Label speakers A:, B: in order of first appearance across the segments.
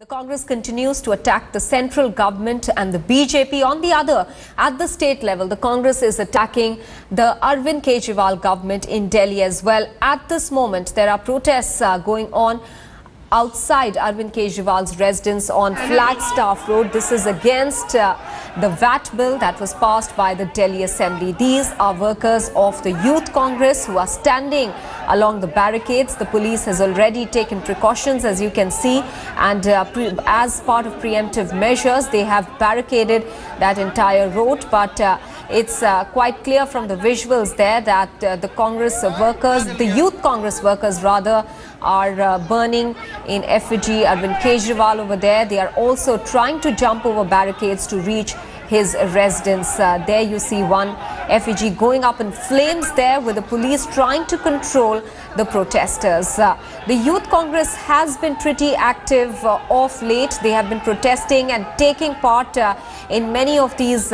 A: The Congress continues to attack the central government and the BJP. On the other, at the state level, the Congress is attacking the Arvind Kejriwal government in Delhi as well. At this moment, there are protests going on outside Arvind Kejriwal's residence on Flagstaff Road. This is against the VAT bill that was passed by the Delhi Assembly. These are workers of the Youth Congress who are standing along the barricades. The police has already taken precautions, as you can see, and as part of preemptive measures, they have barricaded that entire road. But it's quite clear from the visuals there that the Congress workers, the Youth Congress workers rather, are burning in effigy Arvind Kejriwal over there. They are also trying to jump over barricades to reach his residence. There you see one effigy going up in flames there, with the police trying to control the protesters. The Youth Congress has been pretty active of late. They have been protesting and taking part in many of these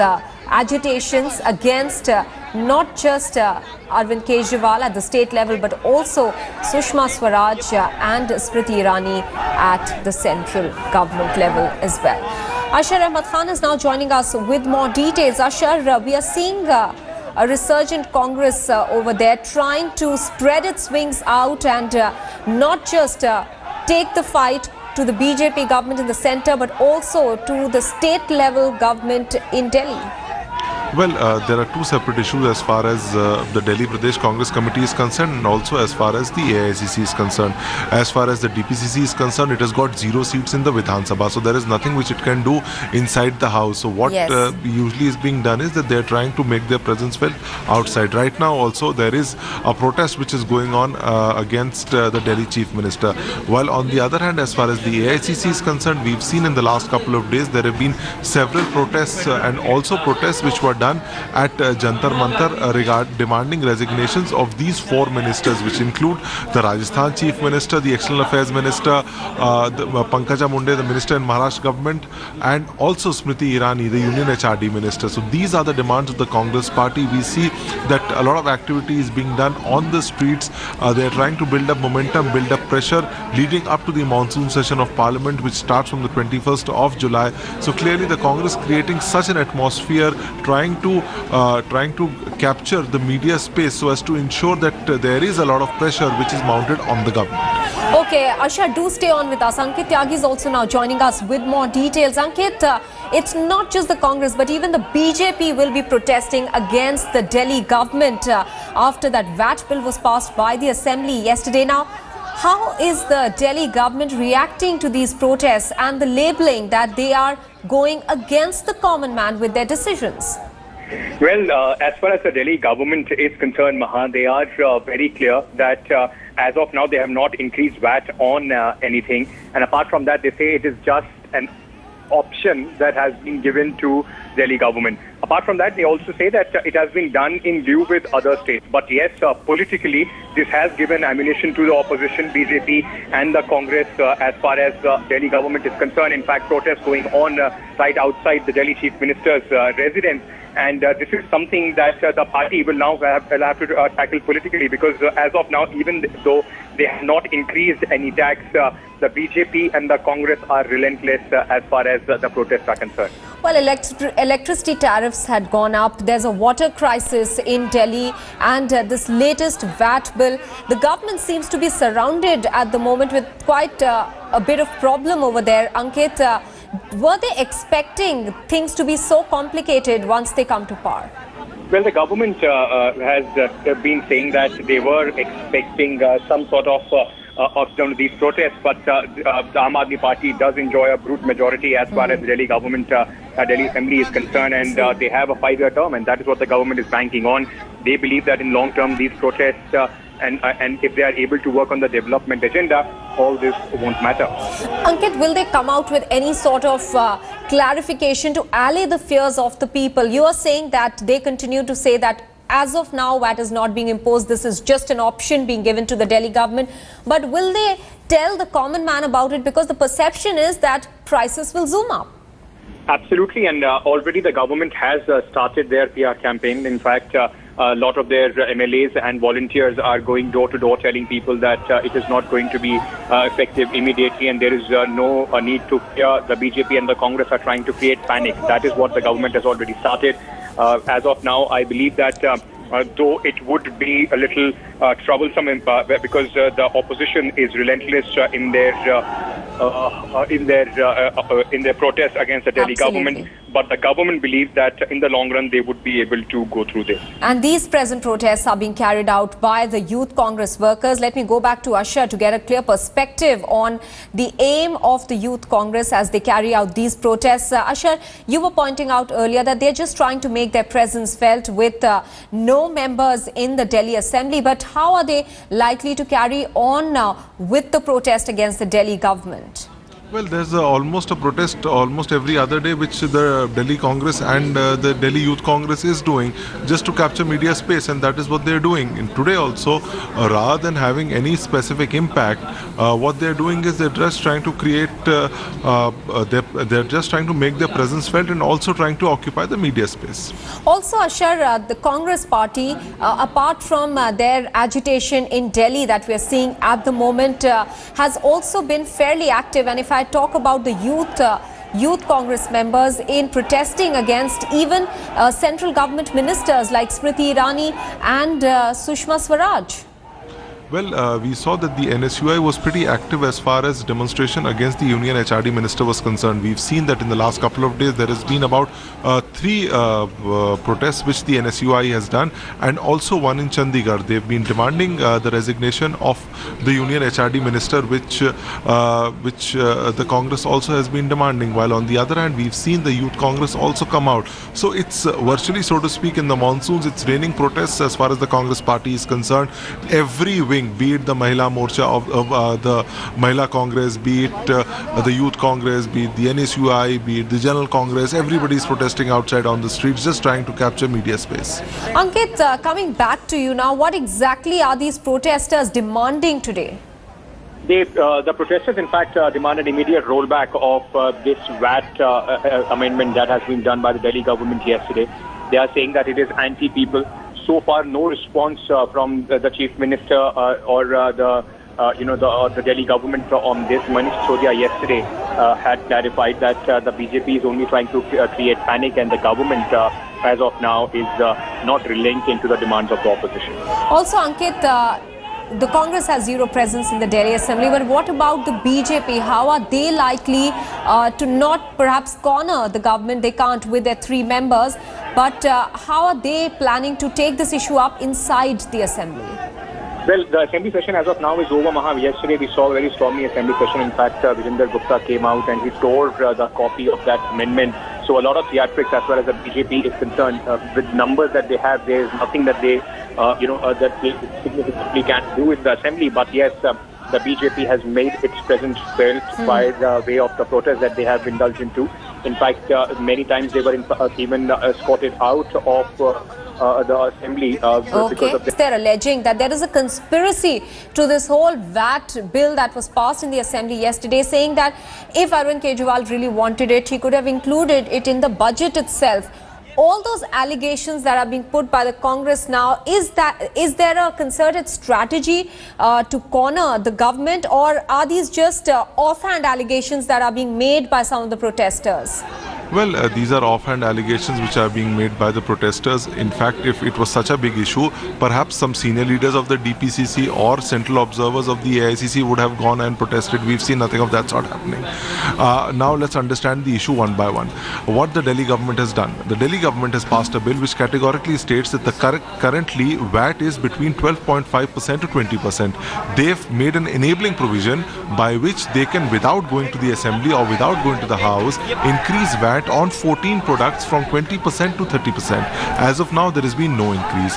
A: agitations against not just Arvind Kejriwal at the state level, but also Sushma Swaraj and Smriti Irani at the central government level as well. Ashar Ahmad Khan is now joining us with more details. Ashar, we are seeing a resurgent Congress over there trying to spread its wings out and not just take the fight to the BJP government in the centre, but also to the state level government in Delhi.
B: Well, there are two separate issues as far as the Delhi Pradesh Congress Committee is concerned, and also as far as the AICC is concerned. As far as the DPCC is concerned, it has got 0 seats in the Vidhan Sabha, so there is nothing which it can do inside the house. So what usually is being done is that they are trying to make their presence felt outside. Right now also there is a protest which is going on against the Delhi Chief Minister. While on the other hand, as far as the AICC is concerned, we've seen in the last couple of days there have been several protests and also protests which were done at Jantar Mantar demanding resignations of these 4 ministers, which include the Rajasthan Chief Minister, the External Affairs Minister, Pankaja Munde, the Minister in Maharashtra government, and also Smriti Irani, the Union HRD Minister. So these are the demands of the Congress party. We see that a lot of activity is being done on the streets. They are trying to build up momentum, build up pressure leading up to the monsoon session of Parliament, which starts from the 21st of July. So clearly the Congress creating such an atmosphere, trying to capture the media space so as to ensure that there is a lot of pressure which is mounted on the government.
A: Okay, Asha, do stay on with us. Ankit Tyagi is also now joining us with more details. Ankit, it's not just the Congress, but even the BJP will be protesting against the Delhi government after that VAT bill was passed by the Assembly yesterday. Now, how is the Delhi government reacting to these protests and the labeling that they are going against the common man with their decisions?
C: Well, as far as the Delhi government is concerned, Maha, they are very clear that as of now they have not increased VAT on anything. And apart from that, they say it is just an option that has been given to Delhi government. Apart from that, they also say that it has been done in lieu with other states. But yes, politically, this has given ammunition to the opposition, BJP and the Congress as far as Delhi government is concerned. In fact, protests going on right outside the Delhi Chief Minister's residence. And this is something that the party will now have to tackle politically, because as of now, even though they have not increased any tax, the BJP and the Congress are relentless as far as the protests are concerned.
A: Well, electricity tariffs had gone up. There's a water crisis in Delhi, and this latest VAT bill, the government seems to be surrounded at the moment with quite a bit of problem over there. Ankit, were they expecting things to be so complicated once they come to power?
C: Well, the government has been saying that they were expecting some sort of these protests, but the Aam Aadmi Party does enjoy a brute majority as far as the Delhi government, Delhi Assembly is concerned, and they have a 5-year term, and that is what the government is banking on. They believe that in long term, these protests and if they are able to work on the development agenda, all this won't matter.
A: Ankit, will they come out with any sort of clarification to allay the fears of the people? You are saying that they continue to say that as of now, VAT is not being imposed. This is just an option being given to the Delhi government. But will they tell the common man about it? Because the perception is that prices will zoom up.
C: Absolutely, and already the government has started their PR campaign. In fact, a lot of their MLAs and volunteers are going door to door telling people that it is not going to be effective immediately, and there is no need to fear. The BJP and the Congress are trying to create panic. That is what the government has already started. As of now, I believe that though it would be a little troublesome because the opposition is relentless in their protest against the Delhi government, but the government believes that in the long run they would be able to go through this.
A: And these present protests are being carried out by the Youth Congress workers. Let me go back to Usher to get a clear perspective on the aim of the Youth Congress as they carry out these protests. Usher, you were pointing out earlier that they're just trying to make their presence felt with no members in the Delhi Assembly. But how are they likely to carry on now with the protest against the Delhi government?
B: Well, there's almost a protest almost every other day which the Delhi Congress and the Delhi Youth Congress is doing just to capture media space, and that is what they're doing. And today also, rather than having any specific impact, what they're doing is they're just trying to create, they're just trying to make their presence felt and also trying to occupy the media space.
A: Also, Usher, the Congress party, apart from their agitation in Delhi that we are seeing at the moment, has also been fairly active. And if I talk about the Youth Congress members in protesting against even central government ministers like Smriti Irani and Sushma Swaraj.
B: Well, we saw that the NSUI was pretty active as far as demonstration against the Union HRD minister was concerned. We've seen that in the last couple of days there has been about 3 protests which the NSUI has done, and also one in Chandigarh. They've been demanding the resignation of the Union HRD minister, which the Congress also has been demanding. While on the other hand, we've seen the Youth Congress also come out. So it's virtually, so to speak, in the monsoons, it's raining protests as far as the Congress party is concerned. Every wing, be it the Mahila Morcha of the Mahila Congress, be it the Youth Congress, be it the NSUI, be it the General Congress, everybody is protesting outside on the streets, just trying to capture media space.
A: Ankit, coming back to you now, what exactly are these protesters demanding today?
C: The protesters, in fact, demanded immediate rollback of this VAT amendment that has been done by the Delhi government yesterday. They are saying that it is anti-people. So far, no response from the chief minister or the Delhi government on this. Manish Sisodia yesterday had clarified that the BJP is only trying to create panic, and the government, as of now, is not relenting to the demands of the opposition.
A: Also, Ankit, the Congress has zero presence in the Delhi Assembly, but what about the BJP? How are they likely to not perhaps corner the government? They can't with their 3 members, but how are they planning to take this issue up inside the Assembly?
C: Well, the Assembly session as of now is over, Maha. Yesterday we saw a very stormy Assembly session. In fact, Vijender Gupta came out and he tore the copy of that amendment. So a lot of theatrics as far as the BJP is concerned. With numbers that they have, there is nothing that they, that they significantly can do in the Assembly. But yes, the BJP has made its presence felt by the way of the protest that they have indulged into. In fact, many times they were even escorted out of the Assembly because of
A: They're alleging that there is a conspiracy to this whole VAT bill that was passed in the Assembly yesterday, saying that if Arvind Kejriwal really wanted it, he could have included it in the budget itself. All those allegations that are being put by the Congress now, is there a concerted strategy to corner the government, or are these just offhand allegations that are being made by some of the protesters?
B: Well, these are offhand allegations which are being made by the protesters. In fact, if it was such a big issue, perhaps some senior leaders of the DPCC or central observers of the AICC would have gone and protested. We've seen nothing of that sort happening. Now let's understand the issue one by one. What the Delhi government has done. The Delhi government has passed a bill which categorically states that currently VAT is between 12.5% to 20%. They've made an enabling provision by which they can, without going to the assembly or without going to the house, increase VAT on 14 products from 20% to 30%. As of now, there has been no increase.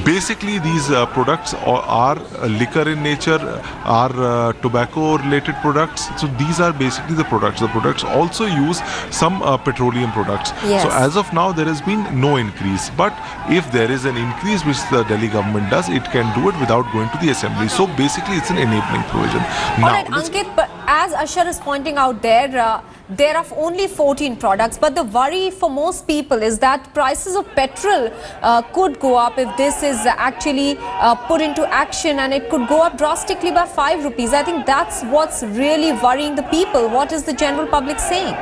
B: Basically, these products are liquor in nature, are tobacco-related products. So these are basically the products. The products also use some petroleum products.
A: Yes.
B: So as of now, there has been no increase. But if there is an increase which the Delhi government does, it can do it without going to the assembly. So basically, it's an enabling provision.
A: All right, Ankit, but as Ashar is pointing out there are only 14 products, but the worry for most people is that prices of petrol could go up if this is actually put into action, and it could go up drastically by 5 rupees. I think that's what's really worrying the people. What is the general public saying?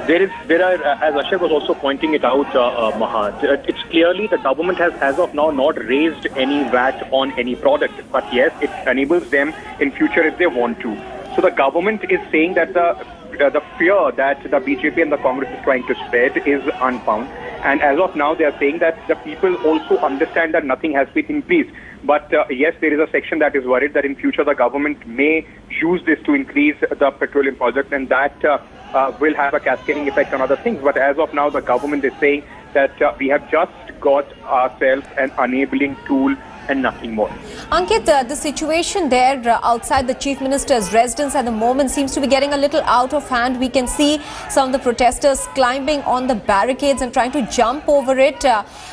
C: There are, as Ashar was also pointing it out, Maha, it's clearly the government has, as of now, not raised any VAT on any product. But yes, it enables them in future if they want to. So the government is saying that the fear that the BJP and the Congress is trying to spread is unfounded. And as of now, they are saying that the people also understand that nothing has been increased. But yes, there is a section that is worried that in future the government may use this to increase the petroleum project, and that will have a cascading effect on other things. But as of now, the government is saying that we have just got ourselves an enabling tool and nothing more.
A: Ankit, the situation there outside the Chief Minister's residence at the moment seems to be getting a little out of hand. We can see some of the protesters climbing on the barricades and trying to jump over it.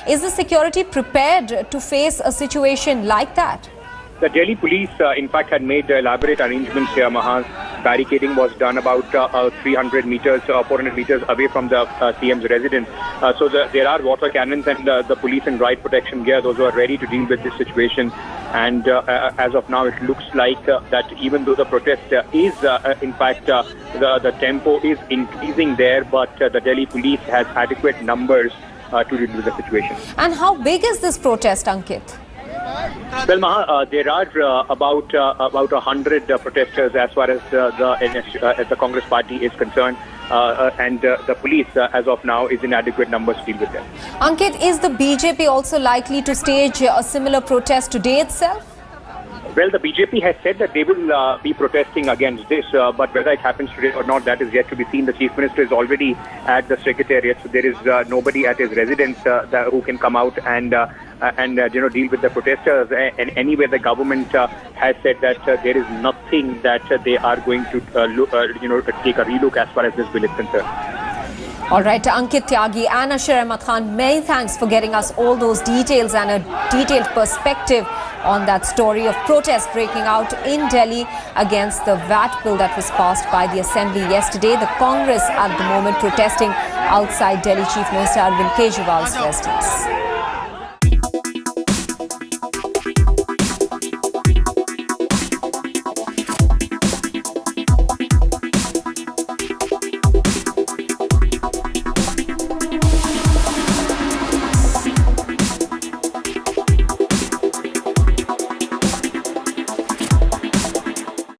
A: Is the security prepared to face a situation like that?
C: The Delhi police, in fact, had made elaborate arrangements here, Maha. Barricading was done about 300 meters, 400 meters away from the CM's residence. So there are water cannons and the police and riot protection gear. Those who are ready to deal with this situation. And as of now, it looks like that even though the protest is, in fact, the tempo is increasing there, but the Delhi police has adequate numbers to deal with the situation.
A: And how big is this protest, Ankit?
C: Well, Maha, there are about 100 protesters as far as the Congress party is concerned, and the police, as of now, is in adequate numbers to deal with them.
A: Ankit, is the BJP also likely to stage a similar protest today itself?
C: Well, the BJP has said that they will be protesting against this, but whether it happens today or not, that is yet to be seen. The Chief Minister is already at the Secretariat, so there is nobody at his residence who can come out and deal with the protesters. And anyway, the government has said that there is nothing that they are going to take a relook as far as this bill is concerned.
A: All right, Ankit Tyagi and Ashar Ahmad Khan, many thanks for getting us all those details and a detailed perspective on that story of protest breaking out in Delhi against the VAT bill that was passed by the Assembly yesterday. The Congress at the moment protesting outside Delhi Chief Minister Arvind Kejriwal's residence.